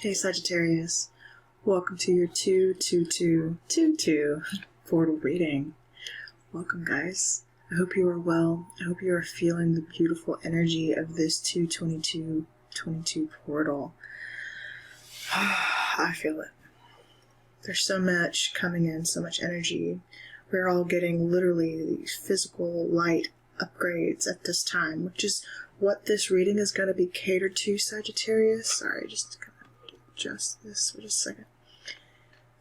Hey Sagittarius, welcome to your 22222 portal reading. Welcome guys. I hope you are well. I hope you are feeling the beautiful energy of this 22222 portal. I feel it. There's so much coming in, so much energy. We're all getting literally these physical light upgrades at this time, which is what this reading is going to be catered to, Sagittarius. Sorry, just adjust this for just a second.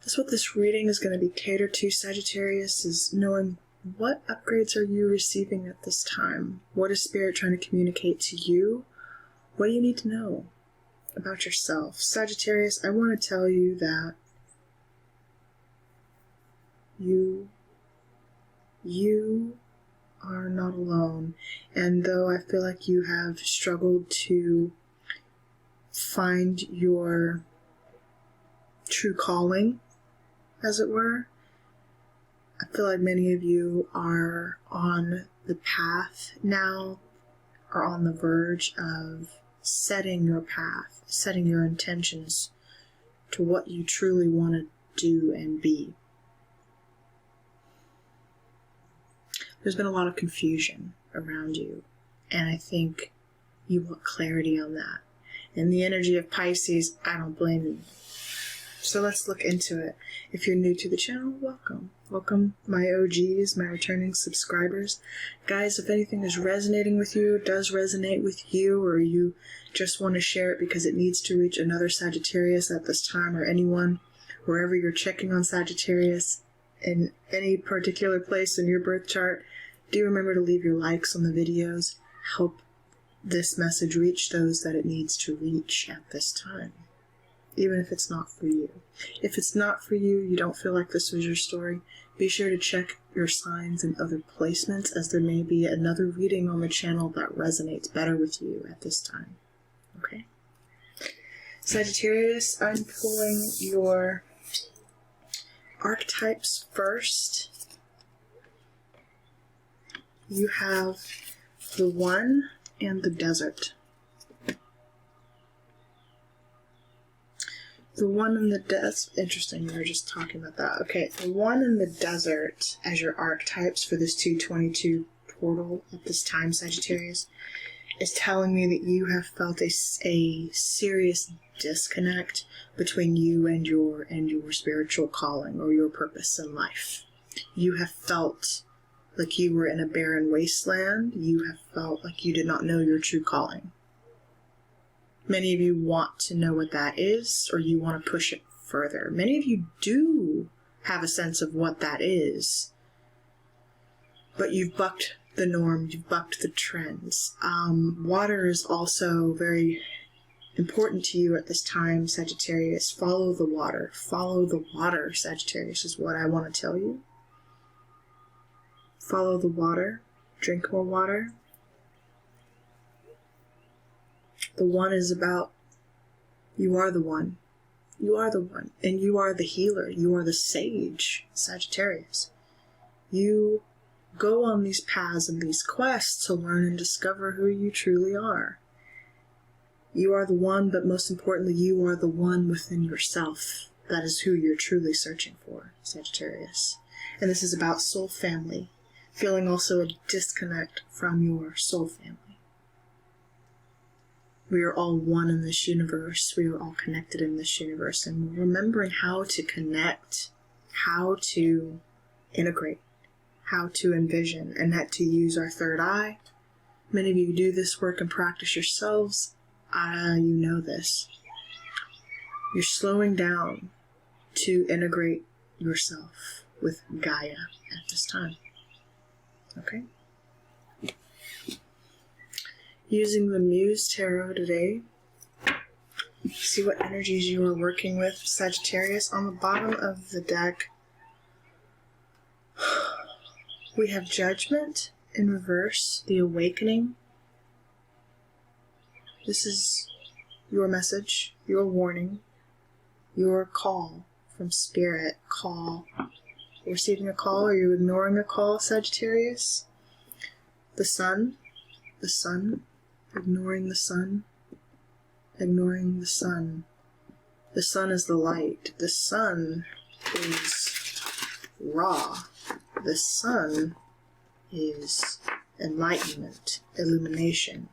That's what this reading is going to be catered to, Sagittarius, is knowing what upgrades are you receiving at this time? What is Spirit trying to communicate to you? What do you need to know about yourself? Sagittarius, I want to tell you that you are not alone. And though I feel like you have struggled to find your true calling, as it were, I feel like many of you are on the path now, or on the verge of setting your path, setting your intentions to what you truly want to do and be. There's been a lot of confusion around you, and I think you want clarity on that. In the energy of Pisces, I don't blame you. So let's look into it. If you're new to the channel, welcome. Welcome my OGs, my returning subscribers. Guys, if anything is resonating with you, does resonate with you, or you just want to share it because it needs to reach another Sagittarius at this time, or anyone, wherever you're checking on Sagittarius, in any particular place in your birth chart, do remember to leave your likes on the videos. Help this message reach those that it needs to reach at this time, even if it's not for you. If it's not for you, you don't feel like this was your story, be sure to check your signs and other placements, as there may be another reading on the channel that resonates better with you at this time. Okay? Sagittarius, I'm pulling your archetypes first. You have the One and the Desert. The One in the Desert. Interesting, we were just talking about that. Okay, the One in the Desert as your archetypes for this 222 portal at this time, Sagittarius, is telling me that you have felt a serious disconnect between you and your spiritual calling or your purpose in life. You have felt like you were in a barren wasteland. You have felt like you did not know your true calling. Many of you want to know what that is, or you want to push it further. Many of you do have a sense of what that is, but you've bucked the norm, you've bucked the trends. Water is also very important to you at this time, Sagittarius. Follow the water. Follow the water, Sagittarius, is what I want to tell you. Follow the water. Drink more water. The One is about, you are the One. You are the One. And you are the healer. You are the sage, Sagittarius. You go on these paths and these quests to learn and discover who you truly are. You are the One, but most importantly, you are the One within yourself. That is who you're truly searching for, Sagittarius. And this is about soul family. Feeling also a disconnect from your soul family. We are all one in this universe. We are all connected in this universe. And remembering how to connect, how to integrate, how to envision, and how to use our third eye. Many of you do this work and practice yourselves. You know this. You're slowing down to integrate yourself with Gaia at this time. Okay? Using the Muse Tarot today, see what energies you are working with, Sagittarius. On the bottom of the deck, we have Judgment in reverse, the Awakening. This is your message, your warning, your call from Spirit. Call. Receiving a call, are you ignoring a call, Sagittarius? The Sun, ignoring the sun, ignoring the sun. The sun is the light. The sun is raw. The sun is enlightenment, illumination.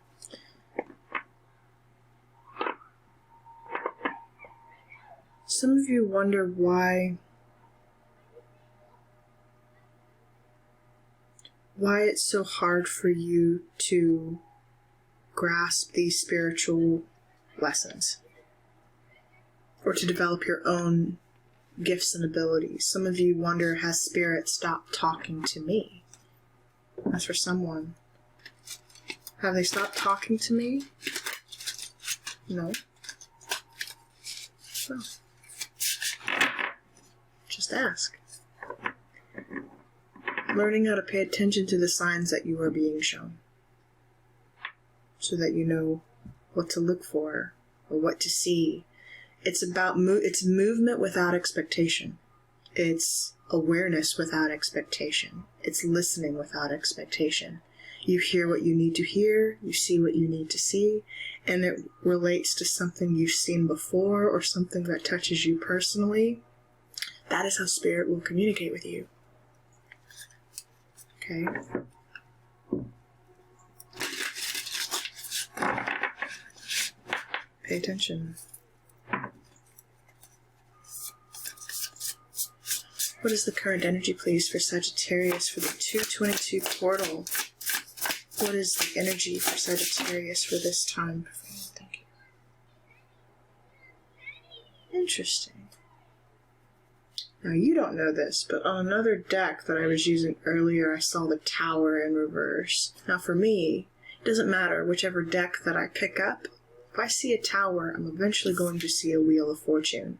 Some of you wonder why it's so hard for you to grasp these spiritual lessons or to develop your own gifts and abilities. Some of you wonder, has Spirit stopped talking to me? That's for someone. Have they stopped talking to me? No. So, just ask. Learning how to pay attention to the signs that you are being shown, so that you know what to look for or what to see. It's about it's movement without expectation. It's awareness without expectation. It's listening without expectation. You hear what you need to hear, you see what you need to see, and it relates to something you've seen before or something that touches you personally. That is how Spirit will communicate with you. Okay. Pay attention. What is the current energy, please, for Sagittarius for the 222 portal? What is the energy for Sagittarius for this time? Thank you. Interesting. Now, you don't know this, but on another deck that I was using earlier, I saw the Tower in reverse. Now, for me, it doesn't matter whichever deck that I pick up. If I see a Tower, I'm eventually going to see a Wheel of Fortune.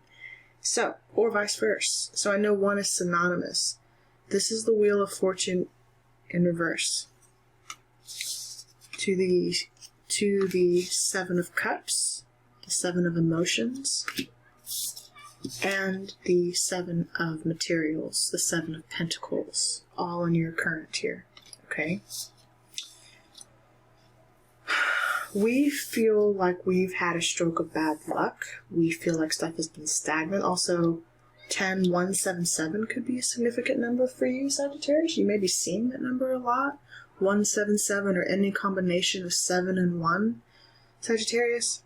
So, or vice versa. So I know one is synonymous. This is the Wheel of Fortune in reverse. To the Seven of Cups, the Seven of Emotions, and the Seven of Materials, the Seven of Pentacles, all in your current here. Okay? We feel like we've had a stroke of bad luck. We feel like stuff has been stagnant. Also, 10177 could be a significant number for you, Sagittarius. You may be seeing that number a lot. 177 or any combination of 7 and 1, Sagittarius.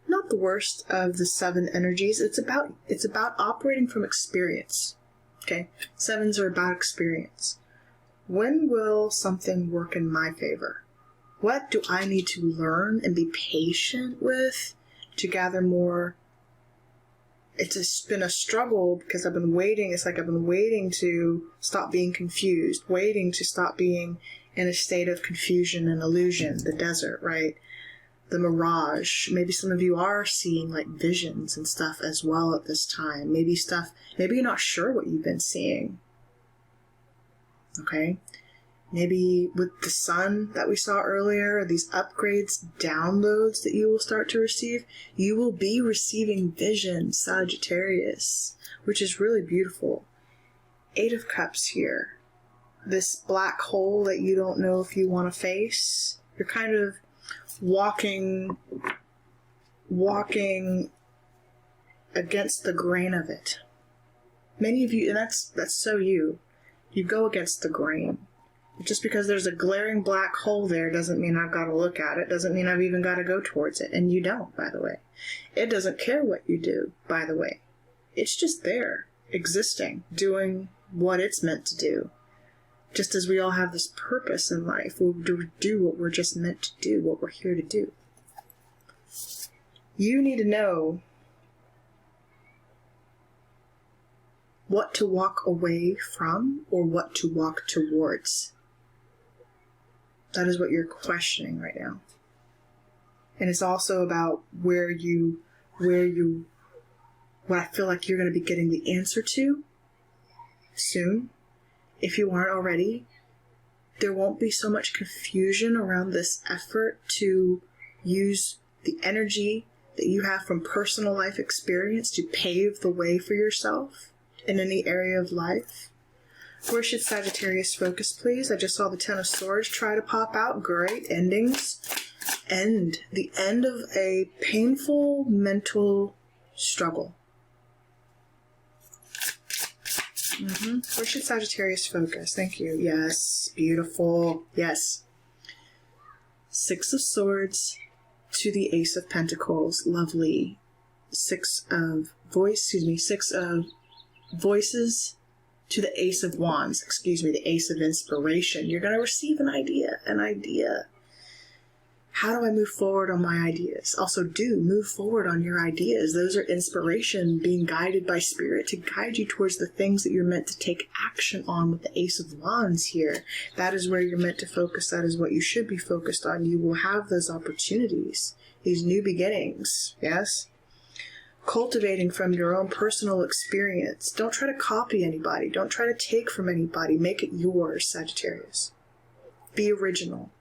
Not the worst of the 7 energies. It's about operating from experience. Okay? 7s are about experience. When will something work in my favor? What do I need to learn and be patient with to gather more? It's been a struggle because I've been waiting. It's like I've been waiting to stop being confused, waiting to stop being in a state of confusion and illusion, the desert, right? The mirage. Maybe some of you are seeing like visions and stuff as well at this time. Maybe you're not sure what you've been seeing. Okay? Maybe with the sun that we saw earlier, these upgrades, downloads that you will start to receive, you will be receiving visions, Sagittarius, which is really beautiful. 8 of Cups here. This black hole that you don't know if you want to face. You're kind of walking against the grain of it. Many of you, and that's so you. You go against the grain. Just because there's a glaring black hole there doesn't mean I've got to look at it. Doesn't mean I've even got to go towards it. And you don't, by the way. It doesn't care what you do, by the way. It's just there, existing, doing what it's meant to do. Just as we all have this purpose in life, we'll do what we're just meant to do, what we're here to do. You need to know what to walk away from or what to walk towards. That is what you're questioning right now. And it's also about what I feel like you're going to be getting the answer to soon. If you aren't already, there won't be so much confusion around this effort to use the energy that you have from personal life experience to pave the way for yourself in any area of life. Where should Sagittarius focus, please? I just saw the 10 of Swords try to pop out. Great. Endings. the end of a painful mental struggle. Where should Sagittarius focus? Thank you. Yes. Beautiful. Yes. Six of Swords to the Ace of Pentacles. Lovely. Six of Voices to the Ace of Wands. Excuse me, the Ace of Inspiration. You're going to receive an idea. How do I move forward on my ideas? Also, move forward on your ideas. Those are inspiration, being guided by spirit to guide you towards the things that you're meant to take action on with the Ace of Wands here. That is where you're meant to focus. That is what you should be focused on. You will have those opportunities, these new beginnings, yes? Cultivating from your own personal experience. Don't try to copy anybody. Don't try to take from anybody. Make it yours, Sagittarius. Be original.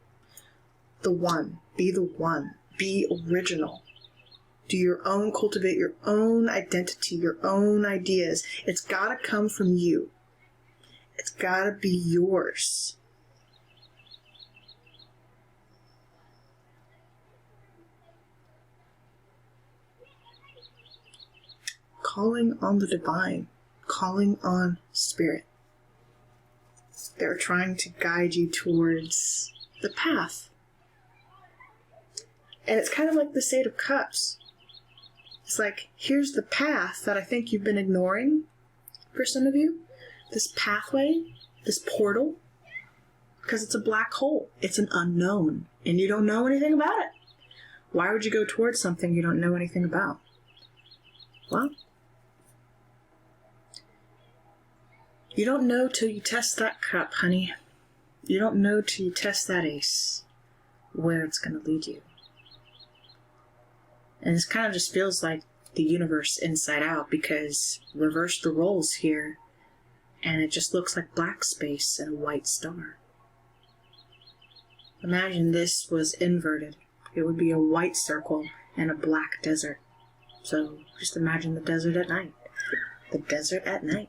The one. Be the one. Be original. Do your own, cultivate your own identity, your own ideas. It's got to come from you. It's got to be yours. Calling on the divine. Calling on spirit. They're trying to guide you towards the path. And it's kind of like the Eight of Cups. It's like, here's the path that I think you've been ignoring for some of you. This pathway, this portal, because it's a black hole. It's an unknown, and you don't know anything about it. Why would you go towards something you don't know anything about? Well, you don't know till you test that cup, honey. You don't know till you test that ace where it's going to lead you. And this kind of just feels like the universe inside out, because reverse the roles here, and it just looks like black space and a white star. Imagine this was inverted. It would be a white circle and a black desert. So just imagine the desert at night. The desert at night.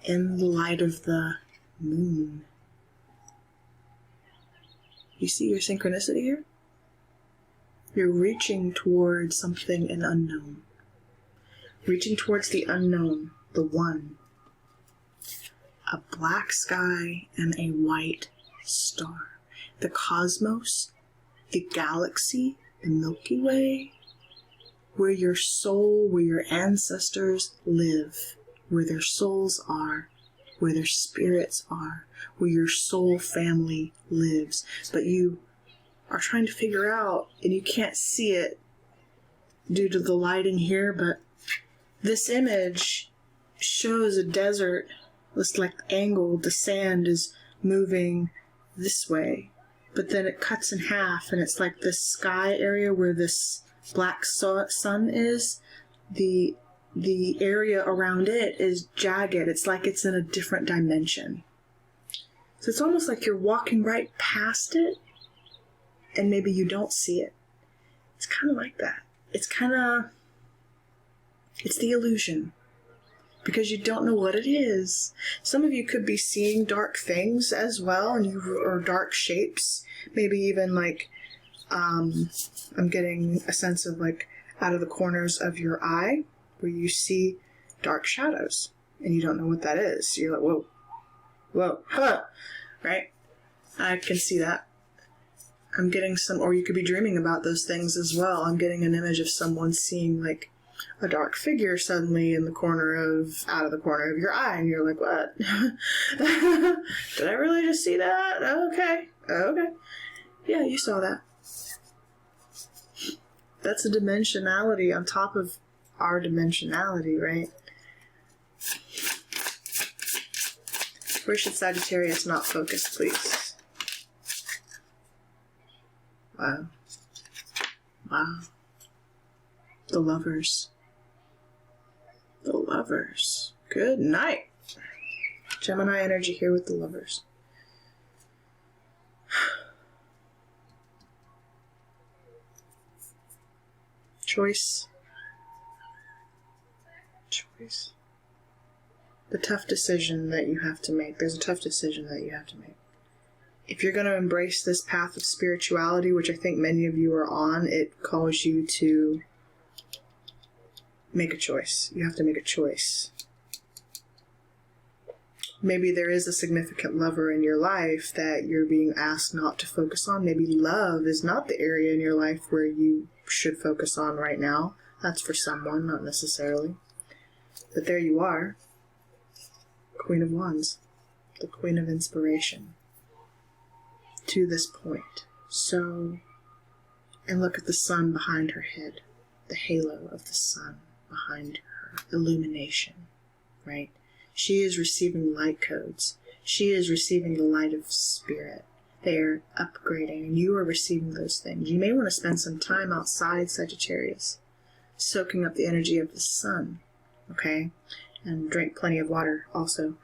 In the light of the moon. You see your synchronicity here? You're reaching towards something an unknown. Reaching towards the unknown, the one. A black sky and a white star. The cosmos, the galaxy, the Milky Way, where your soul, where your ancestors live, where their souls are, where their spirits are, where your soul family lives. But you are trying to figure out, and you can't see it due to the lighting here, but this image shows a desert. It's like angled, the sand is moving this way, but then it cuts in half, and it's like this sky area where this black sun is, the area around it is jagged. It's like it's in a different dimension. So it's almost like you're walking right past it, and maybe you don't see it. It's kind of like that. It's the illusion. Because you don't know what it is. Some of you could be seeing dark things as well, or dark shapes. Maybe even like, I'm getting a sense of like out of the corners of your eye, where you see dark shadows, and you don't know what that is. You're like, whoa, huh, right? I can see that. I'm getting or you could be dreaming about those things as well. I'm getting an image of someone seeing like a dark figure suddenly out of the corner of your eye, and you're like, what? Did I really just see that? Okay. Yeah, you saw that. That's a dimensionality on top of our dimensionality, right? Where should Sagittarius not focus, please? Wow. The Lovers. Good night. Gemini energy here with the Lovers. Choice. The tough decision that you have to make. There's a tough decision that you have to make. if you're going to embrace this path of spirituality, which I think many of you are on, it calls you to make a choice. You have to make a choice. Maybe there is a significant lover in your life that you're being asked not to focus on. Maybe love is not the area in your life where you should focus on right now. That's for someone, not necessarily. But there you are. Queen of Wands. The Queen of Inspiration. To this point. So, and look at the sun behind her head. The halo of the sun behind her. Illumination. Right? She is receiving light codes. She is receiving the light of spirit. They are upgrading, and you are receiving those things. You may want to spend some time outside, Sagittarius, soaking up the energy of the sun, okay? And drink plenty of water also.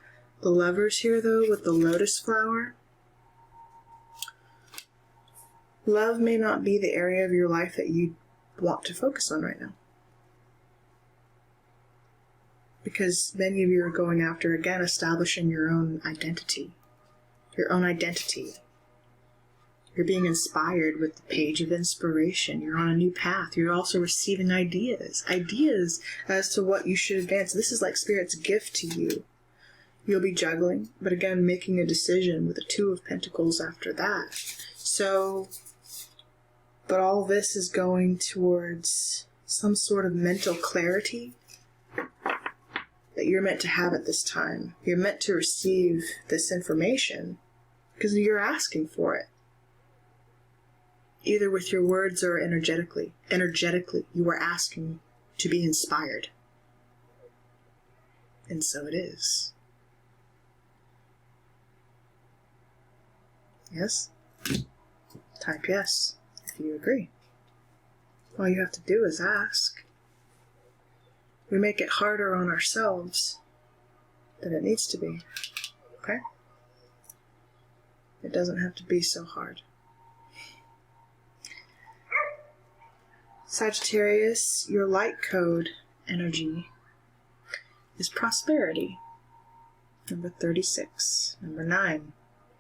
The lovers here, though, with the lotus flower, love may not be the area of your life that you want to focus on right now. Because many of you are going after, again, establishing your own identity. Your own identity. You're being inspired with the page of inspiration. You're on a new path. You're also receiving ideas. Ideas as to what you should advance. This is like Spirit's gift to you. You'll be juggling, but again, making a decision with the Two of Pentacles after that. So, but all this is going towards some sort of mental clarity that you're meant to have at this time. You're meant to receive this information because you're asking for it. Either with your words or energetically. Energetically, you are asking to be inspired. And so it is. Yes? Type yes if you agree. All you have to do is ask. We make it harder on ourselves than it needs to be. Okay? It doesn't have to be so hard. Sagittarius, your light code energy is prosperity. Number 36. Number 9.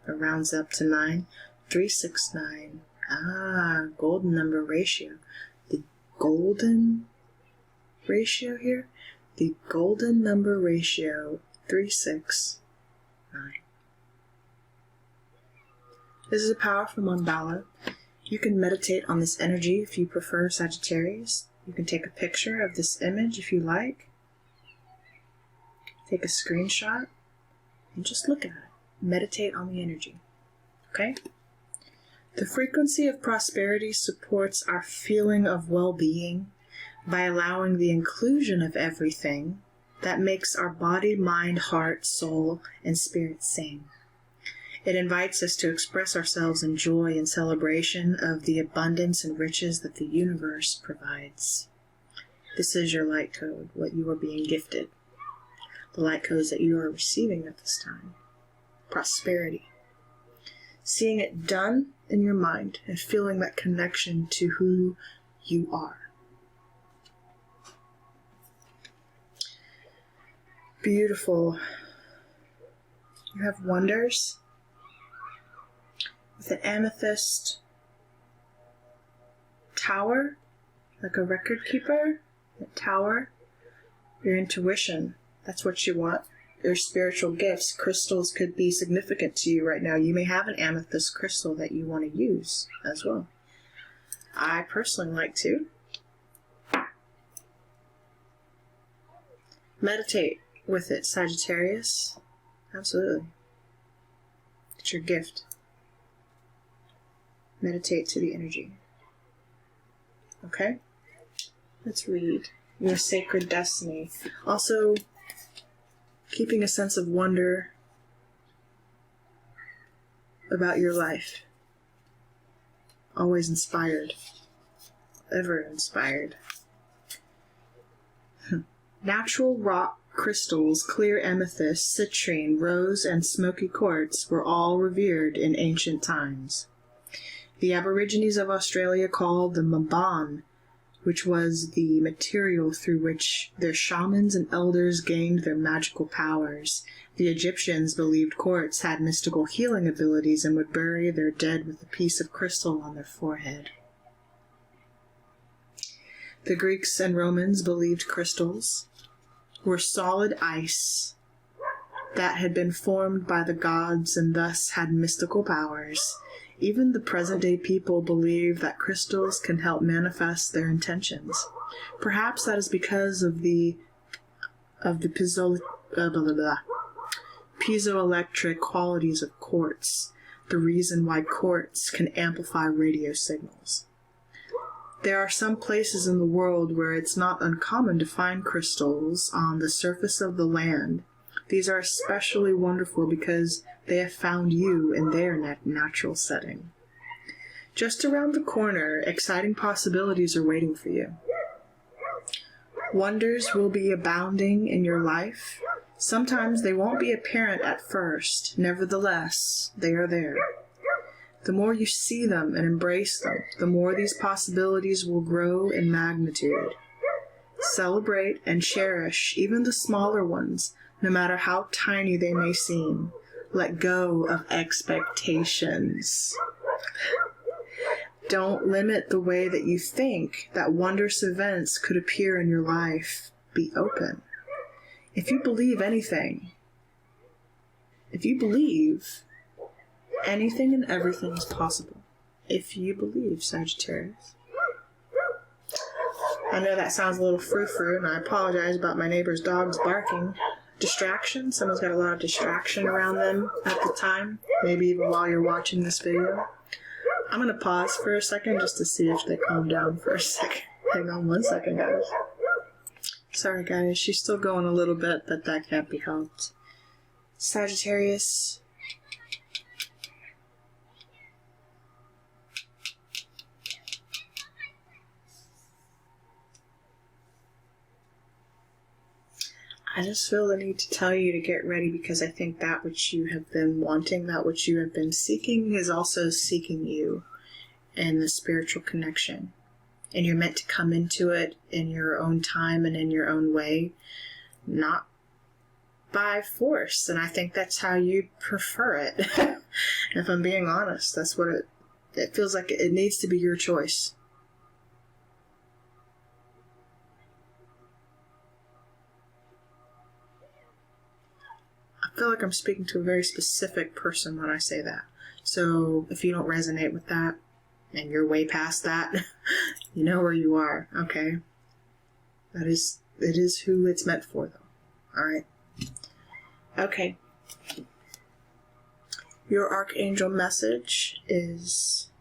It rounds up to 9. 369. Golden number ratio. The golden ratio here, the golden number ratio 369. This is a powerful mandala. You can meditate on this energy if you prefer, Sagittarius. You can take a picture of this image if you like. Take a screenshot and just look at it. Meditate on the energy. Okay? The frequency of prosperity supports our feeling of well-being by allowing the inclusion of everything that makes our body, mind, heart, soul, and spirit sing. It invites us to express ourselves in joy and celebration of the abundance and riches that the universe provides. This is your light code, what you are being gifted. The light codes that you are receiving at this time. Prosperity. Seeing it done in your mind and feeling that connection to who you are. Beautiful. You have wonders with an amethyst tower, like a record keeper. A tower. Your intuition. That's what you want. Your spiritual gifts. Crystals could be significant to you right now. You may have an amethyst crystal that you want to use as well. I personally like to. Meditate with it, Sagittarius. Absolutely. It's your gift. Meditate to the energy. Okay? Let's read your sacred destiny. Also, keeping a sense of wonder about your life. Always inspired. Ever inspired. Natural rock crystals, clear amethyst, citrine, rose, and smoky quartz were all revered in ancient times. The Aborigines of Australia called the Mabon which was the material through which their shamans and elders gained their magical powers. The Egyptians believed quartz had mystical healing abilities and would bury their dead with a piece of crystal on their forehead. The Greeks and Romans believed crystals were solid ice that had been formed by the gods and thus had mystical powers. Even the present-day people believe that crystals can help manifest their intentions. Perhaps that is because of the piezoelectric qualities of quartz, the reason why quartz can amplify radio signals. There are some places in the world where it's not uncommon to find crystals on the surface of the land. These are especially wonderful because they have found you in their natural setting. Just around the corner, exciting possibilities are waiting for you. Wonders will be abounding in your life. Sometimes they won't be apparent at first. Nevertheless, they are there. The more you see them and embrace them, the more these possibilities will grow in magnitude. Celebrate and cherish even the smaller ones, no matter how tiny they may seem. Let go of expectations. Don't limit the way that you think that wondrous events could appear in your life. Be open. If you believe anything, anything and everything is possible. If you believe, Sagittarius. I know that sounds a little frou-frou, and I apologize about my neighbor's dogs barking. Distraction. Someone's got a lot of distraction around them at the time. Maybe even while you're watching this video. I'm going to pause for a second just to see if they calm down for a second. Hang on 1 second, guys. Sorry, guys. She's still going a little bit, but that can't be helped. Sagittarius. I just feel the need to tell you to get ready because I think that which you have been wanting, that which you have been seeking is also seeking you in the spiritual connection. And you're meant to come into it in your own time and in your own way, not by force. And I think that's how you prefer it. If I'm being honest, that's what it feels like. It needs to be your choice. I feel like I'm speaking to a very specific person when I say that. So if you don't resonate with that, and you're way past that, you know where you are, okay? It is who it's meant for, though. Alright? Okay. Your archangel message is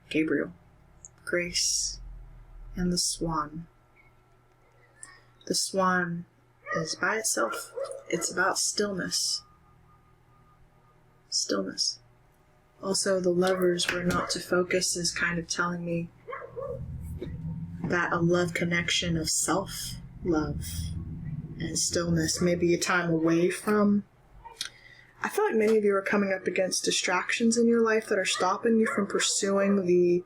Gabriel, Grace, and the Swan. The Swan is by itself. It's about stillness. Stillness. Also, the Lovers were not to focus is kind of telling me that a love connection of self-love and stillness may be a time away from. I feel like many of you are coming up against distractions in your life that are stopping you from pursuing the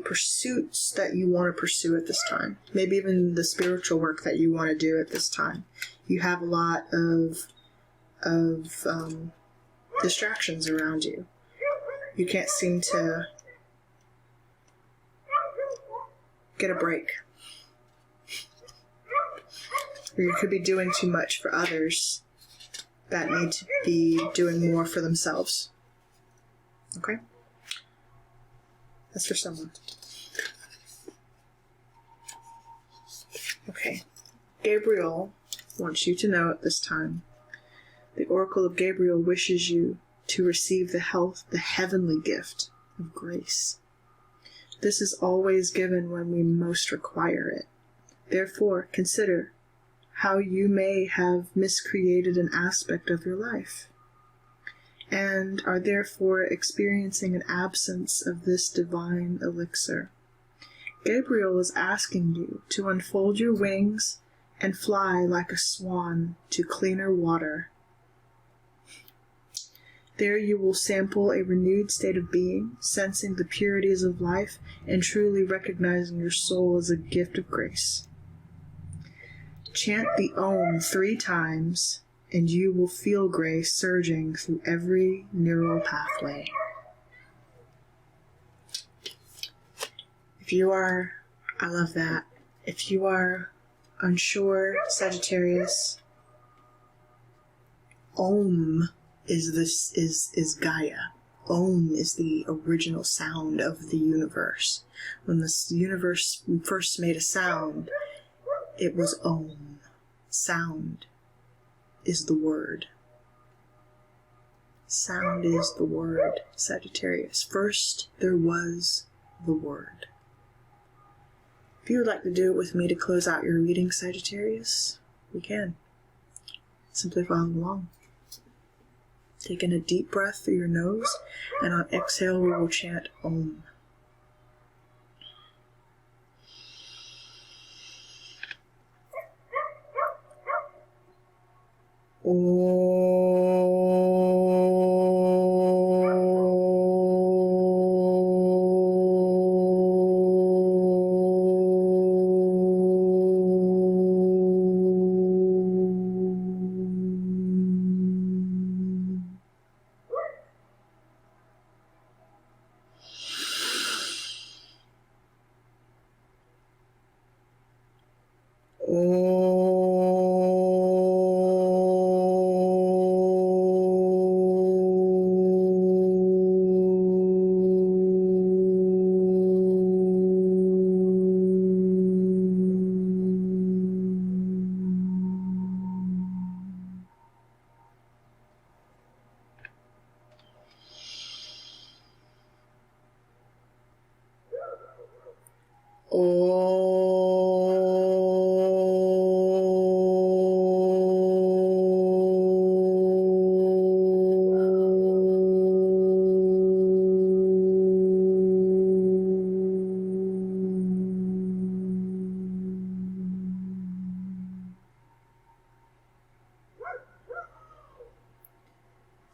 pursuits that you want to pursue at this time. Maybe even the spiritual work that you want to do at this time. You have a lot of distractions around you. You can't seem to get a break. Or you could be doing too much for others that need to be doing more for themselves. Okay? That's for someone. Okay. Gabriel wants you to know at this time. The Oracle of Gabriel wishes you to receive the heavenly gift of grace. This is always given when we most require it. Therefore, consider how you may have miscreated an aspect of your life, and are therefore experiencing an absence of this divine elixir. Gabriel is asking you to unfold your wings and fly like a swan to cleaner water. There you will sample a renewed state of being, sensing the purities of life and truly recognizing your soul as a gift of grace. Chant the Om 3 times, and you will feel grace surging through every neural pathway. If you are, I love that. If you are unsure, Sagittarius, Om is Gaia. Om is the original sound of the universe. When the universe first made a sound, it was Om. Sound is the word. Sound is the word, Sagittarius. First, there was the word. If you would like to do it with me to close out your reading, Sagittarius, we can. Simply follow along. Take in a deep breath through your nose, and on exhale, we will chant Om.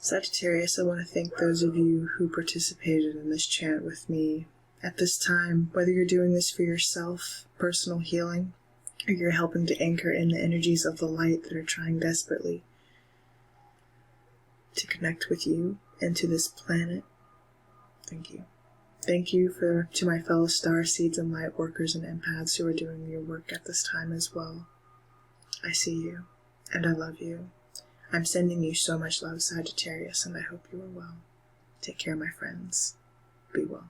Sagittarius, I want to thank those of you who participated in this chant with me at this time, whether you're doing this for yourself, personal healing, or you're helping to anchor in the energies of the light that are trying desperately to connect with you and to this planet. Thank you. Thank you to my fellow star seeds and light workers and empaths who are doing your work at this time as well. I see you, and I love you. I'm sending you so much love, Sagittarius, and I hope you are well. Take care, my friends. Be well.